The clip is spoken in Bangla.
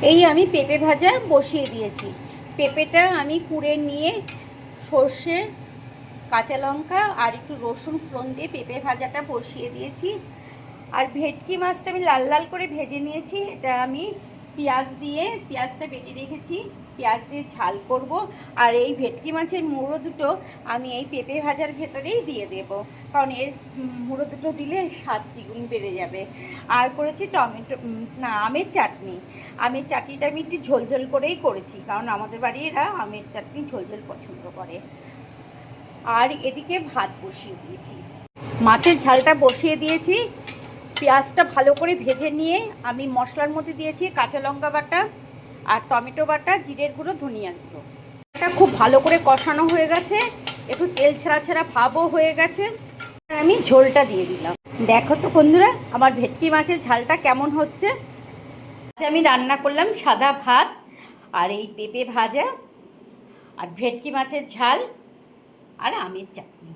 এই আমি পেঁপে ভাজা বসিয়ে দিয়েছি। পেঁপেটা আমি কুড়ে নিয়ে সর্ষে, কাঁচা লঙ্কা আর একটু রসুন ফোড়ন দিয়ে পেঁপে ভাজাটা বসিয়ে দিয়েছি। আর ভেটকি মাছটা আমি লাল লাল করে ভেজে নিয়েছি। এটা আমি পেঁয়াজটা বেটে রেখেছি, পেঁয়াজ দিয়ে ঝাল করব। আর এই ভেটকি মাছের মুড়ো দুটো আমি এই পেঁপে ভাজার ভেতরেই দিয়ে দেব, কারণ এর মুড়ো দুটো দিলে স্বাদ দ্বিগুণ বেড়ে যাবে। আর করেছি আমের চাটনি। আমের চাটনিটা আমি একটু ঝোলঝোল করেই করেছি, কারণ আমাদের বাড়িরা আমের চাটনি ঝোলঝোল পছন্দ করে। আর এদিকে ভাত বসিয়ে দিয়েছি, মাছের ঝালটা বসিয়ে দিয়েছি। পেঁয়াজটা ভালো করে ভেজে নিয়ে আমি মশলার মধ্যে দিয়েছি কাঁচা লঙ্কা বাটা আর টমেটো বাটা, জিরের গুঁড়ো, ধনিয়ার গুঁড়ো। এটা খুব ভালো করে কষানো হয়ে গেছে, একটু তেল ছাড়া ছাড়া ভাবও হয়ে গেছে। আর আমি ঝোলটা দিয়ে দিলাম। দেখো তো বন্ধুরা, আমার ভেটকি মাছের ঝালটা কেমন হচ্ছে। আমি রান্না করলাম সাদা ভাত আর এই পেঁপে ভাজা আর ভেটকি মাছের ঝাল আর আমের চাটনি।